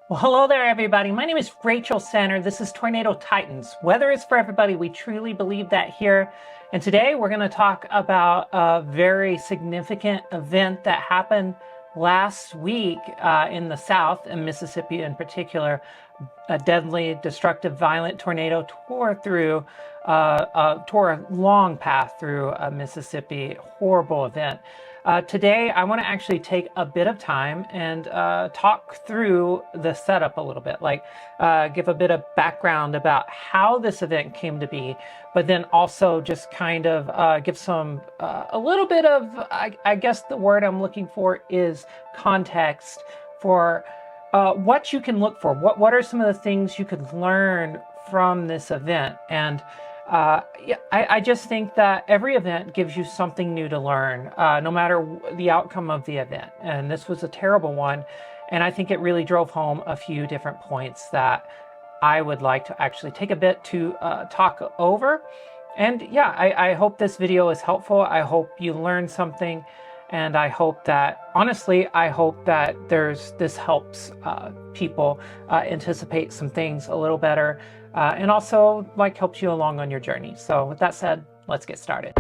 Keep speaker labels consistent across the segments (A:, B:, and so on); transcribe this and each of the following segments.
A: Well, hello there, everybody. My name is Raychel Sanner. This is Tornado Titans. Weather is for everybody. We truly believe that here. And today we're going to talk about a very significant event that happened last week in the South, in Mississippi in particular. A deadly, destructive, violent tornado tore a long path through Mississippi. Horrible event. Today, I want to actually take a bit of time and talk through the setup a little bit, give a bit of background about how this event came to be, but then also just kind of give a little bit of, I guess the word I'm looking for is context for what you can look for. What are some of the things you could learn from this event? And I just think that every event gives you something new to learn, no matter the outcome of the event. And this was a terrible one. And I think it really drove home a few different points that I would like to actually take a bit to talk over. And yeah, I hope this video is helpful. I hope you learned something. And I hope that, honestly, I hope that this helps people anticipate some things a little better, and also helps you along on your journey. So with that said, let's get started.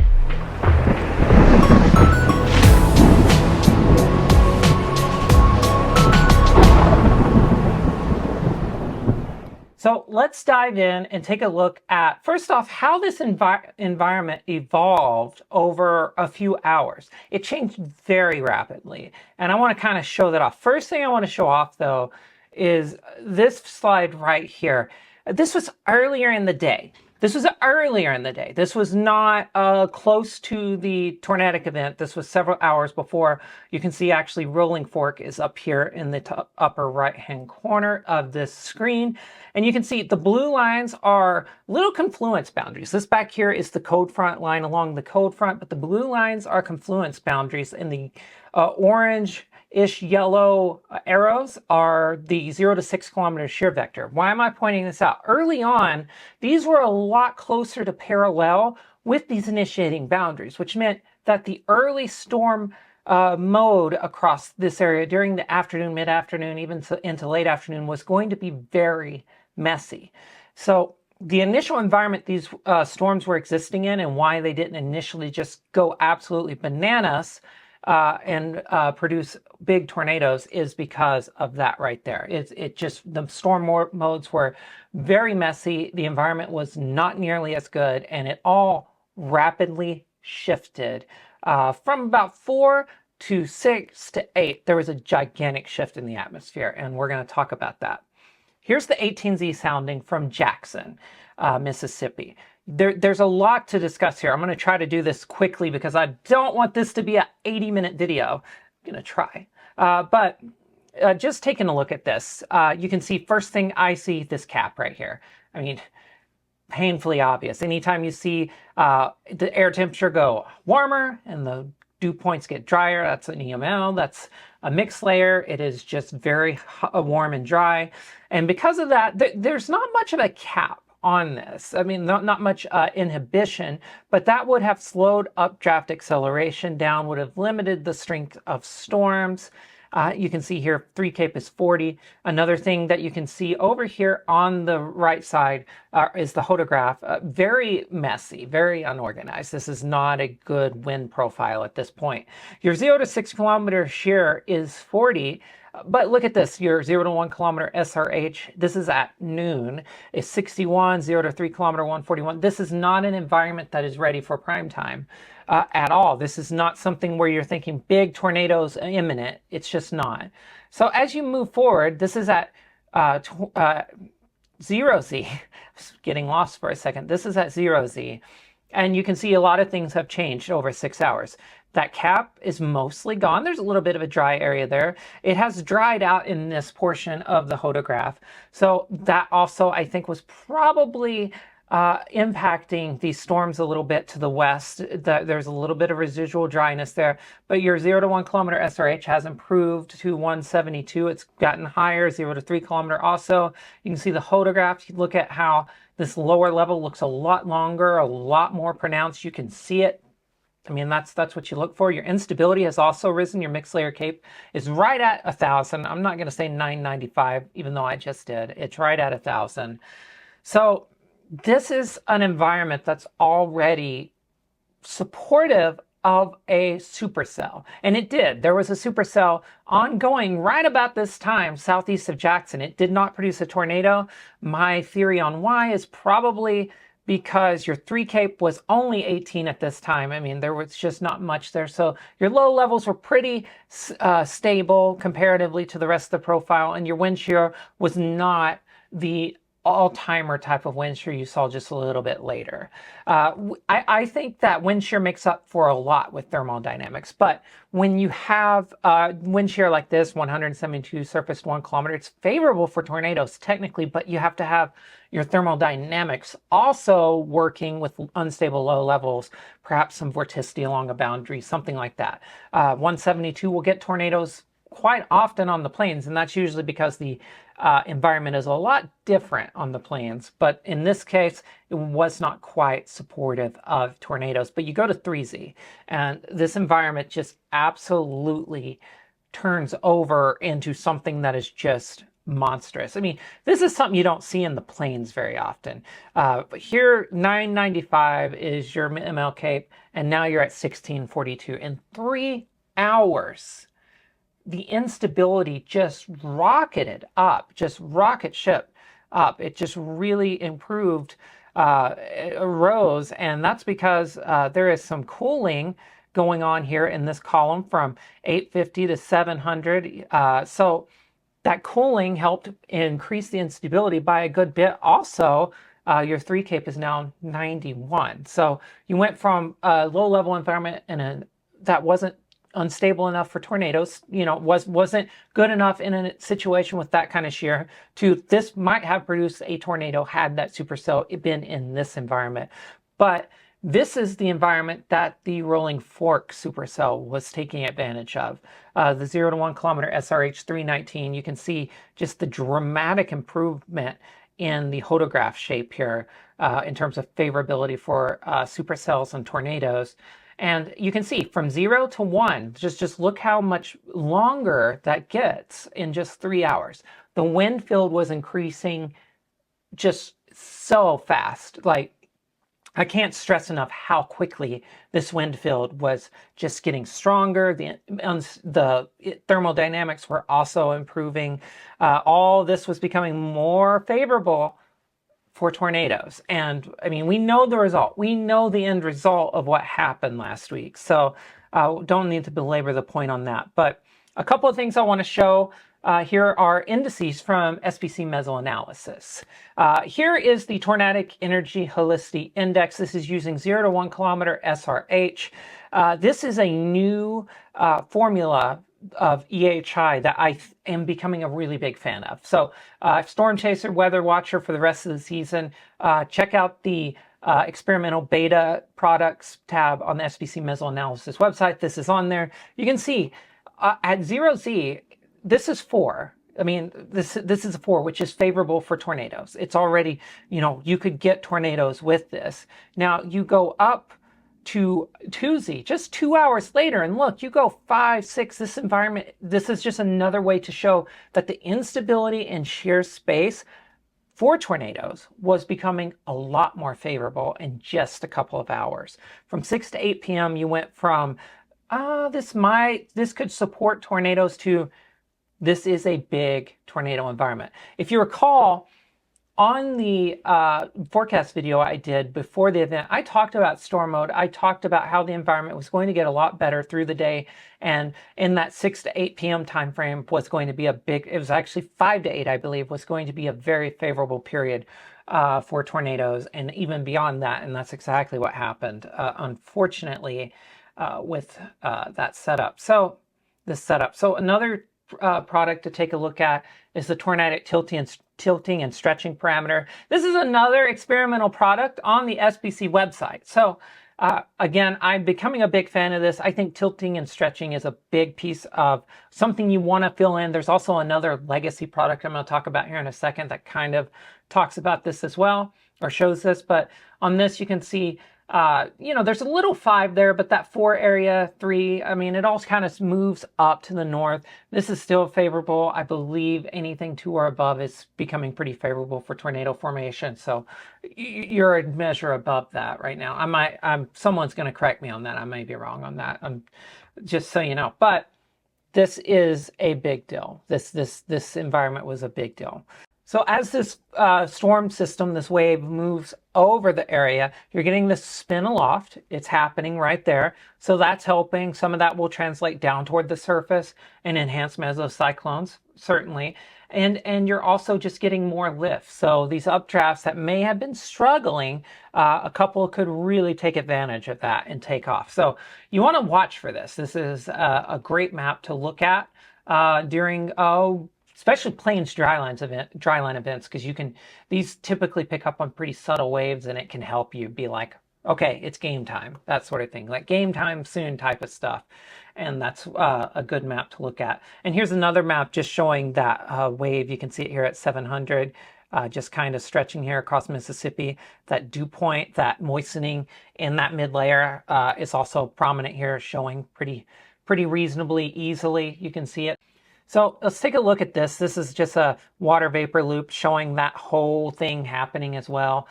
A: So let's dive in and take a look at, first off, how this environment evolved over a few hours. It changed very rapidly, and I want to kind of show that off. First thing I want to show off, though, is this slide right here. This was earlier in the day. This was not close to the Tornadic event. This was several hours before. You can see actually Rolling Fork is up here in the upper right-hand corner of this screen. And you can see the blue lines are little confluence boundaries. This back here is the code front line along the code front, but the blue lines are confluence boundaries, and the orange-ish yellow arrows are the 0 to 6 kilometer shear vector. Why am I pointing this out? Early on, these were a lot closer to parallel with these initiating boundaries, which meant that the early storm mode across this area during the afternoon, mid-afternoon, even into late afternoon was going to be very messy. So the initial environment these storms were existing in, and why they didn't initially just go absolutely bananas and produce big tornadoes, is because of that right there. The storm modes were very messy. The environment was not nearly as good, and it all rapidly shifted from about 4 to 6 to 8. There was a gigantic shift in the atmosphere, and we're going to talk about that. Here's the 18Z sounding from Jackson, Mississippi. There's a lot to discuss here. I'm going to try to do this quickly because I don't want this to be an 80-minute video. I'm going to try. But just taking a look at this, you can see, first thing I see, this cap right here. I mean, painfully obvious. Anytime you see the air temperature go warmer and the dew points get drier, that's an EML, that's a mixed layer. It is just very warm and dry. And because of that, there's not much of a cap on this. I mean, not much inhibition, but that would have slowed updraft acceleration down, would have limited the strength of storms. You can see here 3 Cape is 40. Another thing that you can see over here on the right side is the hodograph. Very messy, very unorganized. This is not a good wind profile at this point. Your 0 to 6 kilometer shear is 40. But look at this, your 0 to 1 kilometer SRH, this is at noon, is 61, 0 to 3 kilometer 141. This is not an environment that is ready for prime time at all. This is not something where you're thinking big tornadoes imminent. It's just not. So as you move forward, this is at 0Z. I was getting lost for a second. This is at 0Z. And you can see a lot of things have changed over 6 hours. That cap is mostly gone. There's a little bit of a dry area there. It has dried out in this portion of the hodograph. So that also, I think, was probably impacting these storms a little bit to the west. There's a little bit of residual dryness there. But your 0 to 1 kilometer SRH has improved to 172. It's gotten higher, 0 to 3 kilometer also. You can see the hodograph. You look at how this lower level looks a lot longer, a lot more pronounced. You can see it I mean, that's what you look for. Your instability has also risen. Your mixed layer CAPE is right at 1,000. I'm not going to say 995, even though I just did. It's right at 1,000. So this is an environment that's already supportive of a supercell. And it did. There was a supercell ongoing right about this time southeast of Jackson. It did not produce a tornado. My theory on why is probably because your 3 CAPE was only 18 at this time. I mean, there was just not much there. So your low levels were pretty stable comparatively to the rest of the profile, and your wind shear was not the all-timer type of wind shear you saw just a little bit later. I think that wind shear makes up for a lot with thermodynamics, but when you have wind shear like this, 172 surface to 1 kilometer, it's favorable for tornadoes technically, but you have to have your thermodynamics also working with unstable low levels, perhaps some vorticity along a boundary, something like that. 172 will get tornadoes quite often on the plains, and that's usually because the environment is a lot different on the plains. But in this case, it was not quite supportive of tornadoes. But you go to 3Z, and this environment just absolutely turns over into something that is just monstrous. I mean, this is something you don't see in the plains very often. But here, 995 is your ML CAPE, and now you're at 1642. In 3 hours, the instability just rocketed up, just rocket ship up. It just really improved, it rose, and that's because there is some cooling going on here in this column from 850 to 700. So that cooling helped increase the instability by a good bit. Also, your 3 CAPE is now 91. So you went from a low-level environment that wasn't unstable enough for tornadoes, wasn't good enough in a situation with that kind of shear, to this might have produced a tornado had that supercell been in this environment. But this is the environment that the Rolling Fork supercell was taking advantage of. The 0 to 1 kilometer SRH 319, you can see just the dramatic improvement in the hodograph shape here in terms of favorability for supercells and tornadoes. And you can see from 0 to 1, just look how much longer that gets in just 3 hours. The wind field was increasing just so fast. Like, I can't stress enough how quickly this wind field was just getting stronger. The thermodynamics were also improving. All this was becoming more favorable for tornadoes. And I mean, we know the result. We know the end result of what happened last week. So don't need to belabor the point on that. But a couple of things I want to show. Here are indices from SPC Mesoanalysis. Here is the Tornadic Energy Helicity Index. This is using 0 to 1 kilometer SRH. This is a new formula of EHI that I am becoming a really big fan of. So Storm Chaser, Weather Watcher for the rest of the season, check out the experimental beta products tab on the SPC Mesoanalysis website. This is on there. You can see at 0Z, this is 4. I mean, this is a 4, which is favorable for tornadoes. It's already, you could get tornadoes with this. Now you go up to 2Z just 2 hours later, and look, you go 5, 6. This environment, this is just another way to show that the instability in shear space for tornadoes was becoming a lot more favorable in just a couple of hours. From 6 to 8 p.m., you went from this could support tornadoes to this is a big tornado environment. If you recall, on the forecast video I did before the event, I talked about storm mode. I talked about how the environment was going to get a lot better through the day. And in that 6 to 8 p.m. time frame was going to be it was actually 5 to 8, I believe, was going to be a very favorable period for tornadoes, and even beyond that. And that's exactly what happened, unfortunately, with that setup. So another product to take a look at is the Tornadic tilting and stretching parameter. This is another experimental product on the SPC website. So again, I'm becoming a big fan of this. I think tilting and stretching is a big piece of something you want to fill in. There's also another legacy product I'm going to talk about here in a second that kind of talks about this as well. or shows this, but on this you can see, you know, there's a little 5 there, but that 4 area, 3, I mean, it all kind of moves up to the north. This is still favorable. I believe anything 2 or above is becoming pretty favorable for tornado formation. So you're a measure above that right now. Someone's going to correct me on that. I may be wrong on that. Just so you know, but this is a big deal. This environment was a big deal. So as this storm system, this wave moves over the area, you're getting this spin aloft. It's happening right there. So that's helping. Some of that will translate down toward the surface and enhance mesocyclones, certainly. And you're also just getting more lift. So these updrafts that may have been struggling, a couple could really take advantage of that and take off. So you want to watch for this. This is a great map to look at during, especially plains dryline events, because these typically pick up on pretty subtle waves, and it can help you be like, okay, it's game time, that sort of thing, like game time soon type of stuff. And that's a good map to look at. And here's another map just showing that wave. You can see it here at 700, just kind of stretching here across Mississippi. That dew point, that moistening in that mid layer is also prominent here, showing pretty reasonably easily. You can see it. So let's take a look at this. This is just a water vapor loop showing that whole thing happening as well.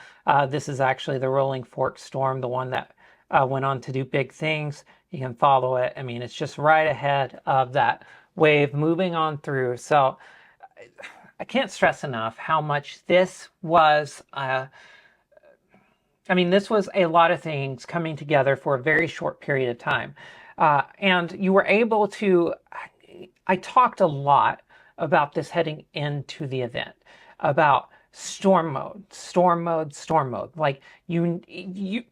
A: This is actually the Rolling Fork storm, the one that went on to do big things. You can follow it. I mean, it's just right ahead of that wave moving on through. So I can't stress enough how much this was, this was a lot of things coming together for a very short period of time. And you were able to, I talked a lot about this heading into the event, about storm mode. Like you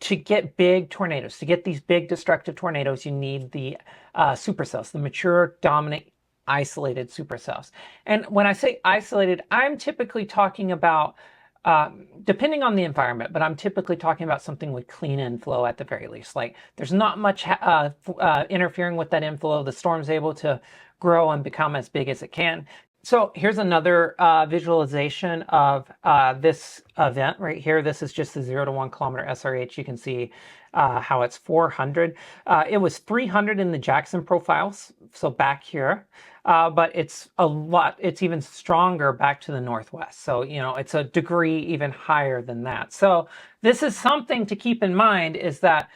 A: to get big tornadoes, to get these big destructive tornadoes, you need the supercells, the mature, dominant, isolated supercells. And when I say isolated, I'm typically talking about, depending on the environment, but I'm typically talking about something with clean inflow at the very least. Like there's not much interfering with that inflow. The storm's able to grow and become as big as it can. So here's another visualization of this event right here. This is just the 0 to 1 kilometer SRH. You can see how it's 400. It was 300 in the Jackson profiles, so back here. But it's a lot, it's even stronger back to the northwest. So, you know, it's a degree even higher than that. So this is something to keep in mind, is that,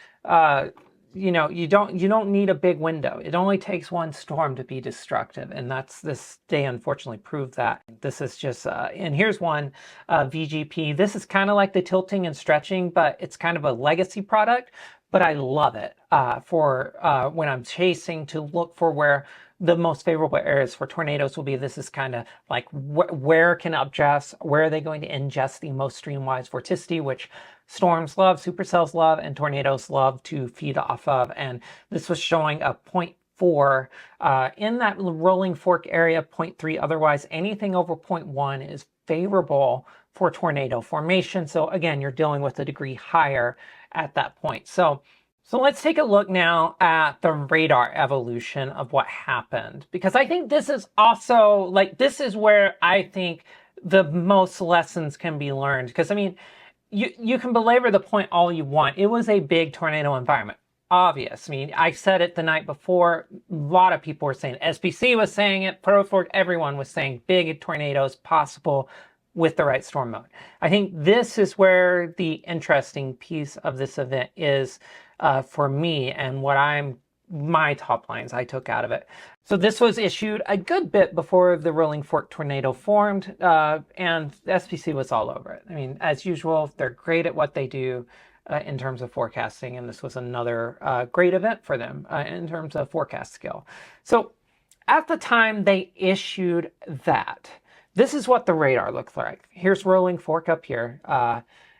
A: you know, you don't need a big window. It only takes one storm to be destructive. And this day unfortunately proved that. This is just, and here's one, VGP. This is kind of like the tilting and stretching, but it's kind of a legacy product, but I love it for when I'm chasing to look for where the most favorable areas for tornadoes will be. This is kind of like where can updrafts, where are they going to ingest the most streamwise vorticity, which storms love, supercells love, and tornadoes love to feed off of. And this was showing a 0.4 in that Rolling Fork area, 0.3. Otherwise, anything over 0.1 is favorable for tornado formation. So again, you're dealing with a degree higher at that point. So let's take a look now at the radar evolution of what happened, because I think this is also, like, this is where I think the most lessons can be learned. Because, I mean, you can belabor the point all you want. It was a big tornado environment. Obvious. I mean, I said it the night before. A lot of people were saying it. SPC was saying it. Pro4, everyone was saying big tornadoes possible with the right storm mode. I think this is where the interesting piece of this event is for me, and my top lines I took out of it. So this was issued a good bit before the Rolling Fork tornado formed, and the SPC was all over it. I mean, as usual, they're great at what they do in terms of forecasting, and this was another great event for them in terms of forecast skill. So at the time they issued that, this is what the radar looked like. Here's Rolling Fork up here.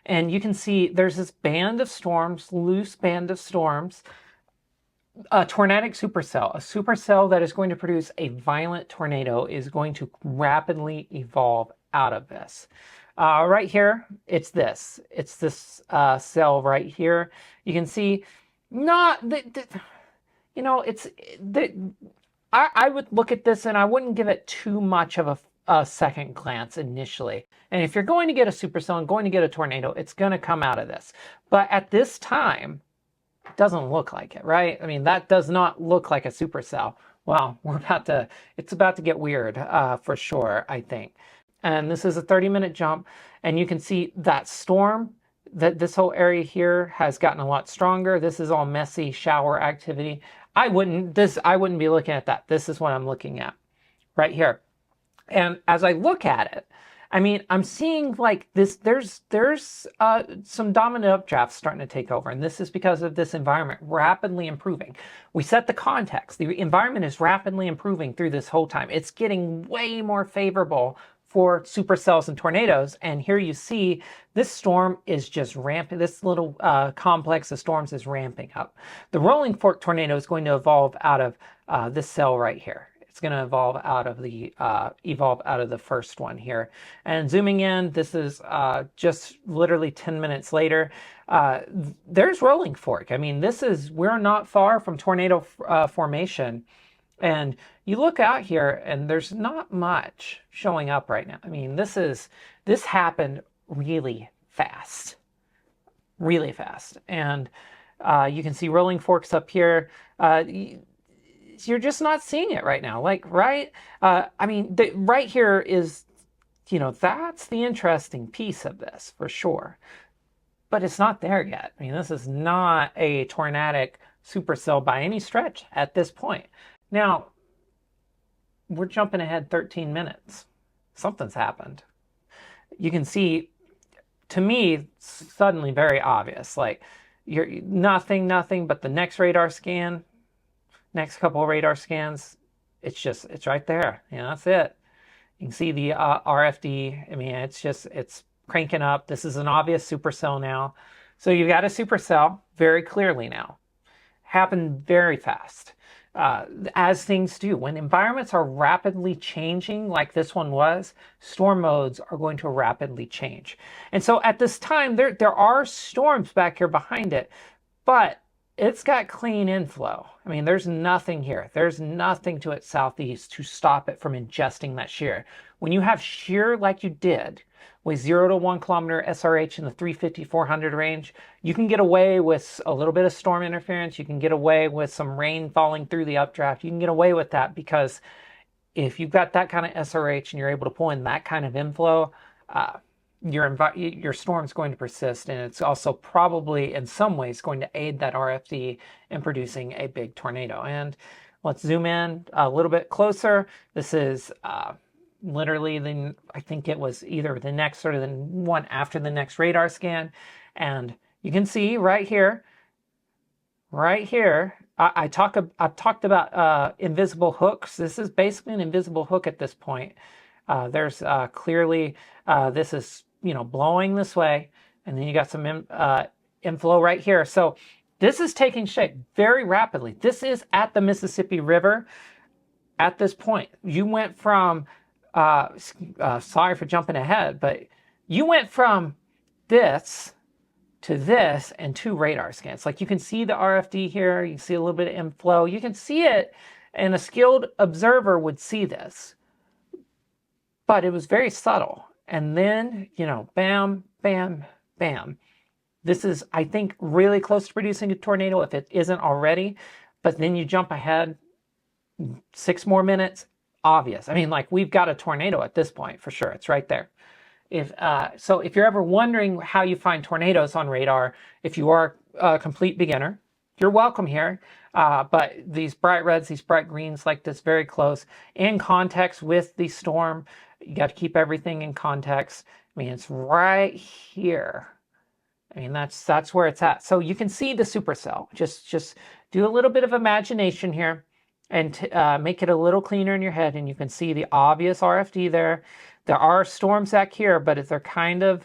A: And you can see there's this band of storms, loose band of storms, a tornadic supercell. A supercell that is going to produce a violent tornado is going to rapidly evolve out of this. Right here, it's this. It's this cell right here. You can see, I would look at this and I wouldn't give it too much of a second glance initially. And if you're going to get a supercell and going to get a tornado, it's going to come out of this. But at this time, it doesn't look like it, right? I mean, that does not look like a supercell. Well, it's about to get weird for sure, I think. And this is a 30-minute jump, and you can see that storm, that this whole area here has gotten a lot stronger. This is all messy shower activity. I wouldn't be looking at that. This is what I'm looking at right here. And as I look at it, I mean, I'm seeing like this, there's some dominant updrafts starting to take over. And this is because of this environment rapidly improving. We set the context. The environment is rapidly improving through this whole time. It's getting way more favorable for supercells and tornadoes. And here you see this storm is just ramping. This little complex of storms is ramping up. The rolling fork tornado is going to evolve out of this cell right here. It's going to evolve out of the first one here. And zooming in, this is just literally 10 minutes later. There's rolling fork. I mean, we're not far from tornado formation. And you look out here and there's not much showing up right now. I mean, this happened really fast. Really fast. And you can see rolling forks up here. You're just not seeing it right now. Like, right? I mean, right here is, that's the interesting piece of this for sure. But it's not there yet. I mean, this is not a tornadic supercell by any stretch at this point. Now, we're jumping ahead 13 minutes. Something's happened. You can see, to me, suddenly very obvious. Like, you're nothing but the next radar scan, next couple of radar scans, it's right there. That's it. You can see the RFD. I mean, it's cranking up. This is an obvious supercell now. So you've got a supercell very clearly now. Happened very fast. As things do. When environments are rapidly changing like this one was, storm modes are going to rapidly change. And so at this time, there are storms back here behind it, but it's got clean inflow. I mean, there's nothing here. There's nothing to its southeast to stop it from ingesting that shear. When you have shear like you did, with 0 to 1 kilometer SRH in the 350-400 range, you can get away with a little bit of storm interference. You can get away with some rain falling through the updraft. You can get away with that because if you've got that kind of SRH and you're able to pull in that kind of inflow, your storm's going to persist, and it's also probably in some ways going to aid that RFD in producing a big tornado. And let's zoom in a little bit closer. This is literally I think it was either the next or the one after the next radar scan. And you can see right here, I've talked about invisible hooks. This is basically an invisible hook at this point. There's clearly, this is, blowing this way, and then you got some inflow right here. So this is taking shape very rapidly. This is at the Mississippi River at this point. You went from, sorry for jumping ahead, but you went from this to this and 2 radar scans. Like, you can see the RFD here, you can see a little bit of inflow, you can see it, and a skilled observer would see this. But it was very subtle. And then, bam, bam, bam. This is, I think, really close to producing a tornado if it isn't already. But then you jump ahead 6 more minutes, obvious. I mean, like, we've got a tornado at this point for sure. It's right there. So if you're ever wondering how you find tornadoes on radar, if you are a complete beginner, you're welcome here. But these bright reds, these bright greens like this, very close, in context with the storm. You got to keep everything in context. I mean, it's right here. I mean, that's where it's at. So you can see the supercell. Just do a little bit of imagination here and make it a little cleaner in your head, and you can see the obvious RFD there. There are storms back here, but if they're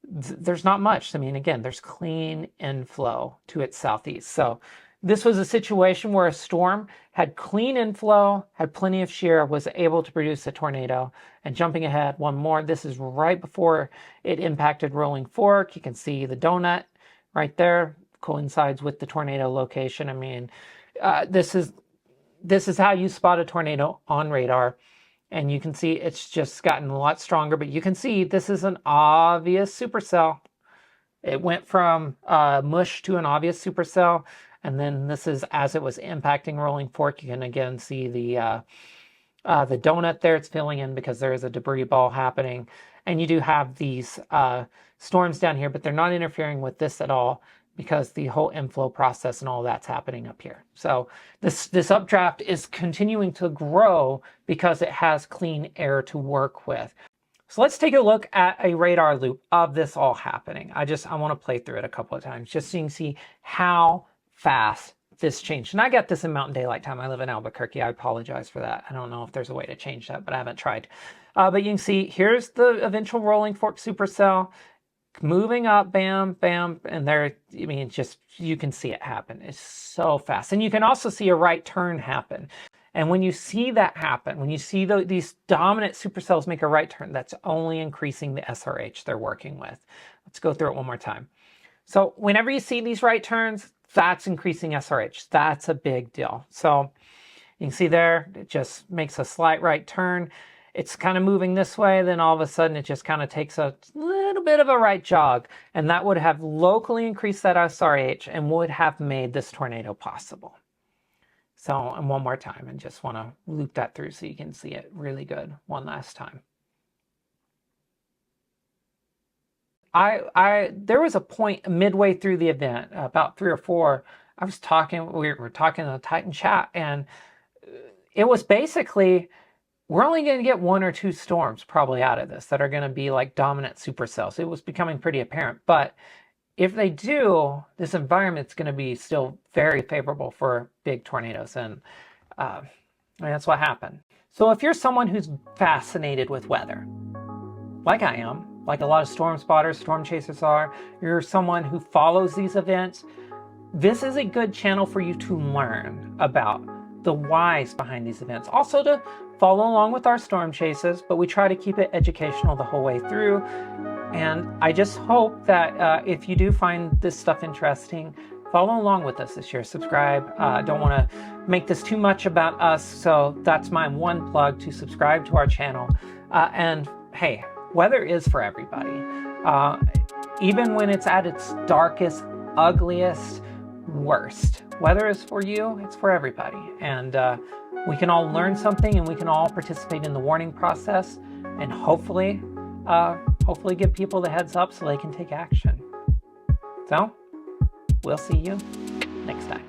A: there's not much. I mean, again, there's clean inflow to its southeast. So this was a situation where a storm had clean inflow, had plenty of shear, was able to produce a tornado. And jumping ahead one more, this is right before it impacted Rolling Fork. You can see the donut right there coincides with the tornado location. I mean, this is how you spot a tornado on radar. And you can see it's just gotten a lot stronger, but you can see this is an obvious supercell. It went from mush to an obvious supercell. And then this is as it was impacting rolling fork. You can again see the donut there. It's filling in because there is a debris ball happening. And you do have these storms down here, but they're not interfering with this at all because the whole inflow process and all that's happening up here. So this updraft is continuing to grow because it has clean air to work with. So let's take a look at a radar loop of this all happening. I want to play through it a couple of times just so you can see how fast this changed. And I got this in Mountain Daylight Time. I live in Albuquerque. I apologize for that. I don't know if there's a way to change that, but I haven't tried. But you can see here's the eventual rolling fork supercell moving up, bam, bam, and there, I mean, just, you can see it happen. It's so fast. And you can also see a right turn happen. And when you see that happen, when you see these dominant supercells make a right turn, that's only increasing the SRH they're working with. Let's go through it one more time. So whenever you see these right turns, that's increasing SRH. That's a big deal. So you can see there, it just makes a slight right turn. It's kind of moving this way, then all of a sudden it just kind of takes a little bit of a right jog, and that would have locally increased that SRH and would have made this tornado possible. So, and one more time, and just want to loop that through so you can see it really good one last time. There was a point midway through the event, about 3 or 4, we were talking in the Titan chat, and it was basically, we're only going to get 1 or 2 storms probably out of this that are going to be like dominant supercells. It was becoming pretty apparent. But if they do, this environment's going to be still very favorable for big tornadoes. And that's what happened. So if you're someone who's fascinated with weather, like I am, like a lot of storm spotters, storm chasers are, you're someone who follows these events, this is a good channel for you to learn about the whys behind these events. Also to follow along with our storm chases, but we try to keep it educational the whole way through. And I just hope that if you do find this stuff interesting, follow along with us this year. Subscribe. I don't want to make this too much about us, so that's my one plug, to subscribe to our channel. And hey, weather is for everybody. Even when it's at its darkest, ugliest, worst. Weather is for you, it's for everybody. And we can all learn something, and we can all participate in the warning process, and hopefully give people the heads up so they can take action. So, we'll see you next time.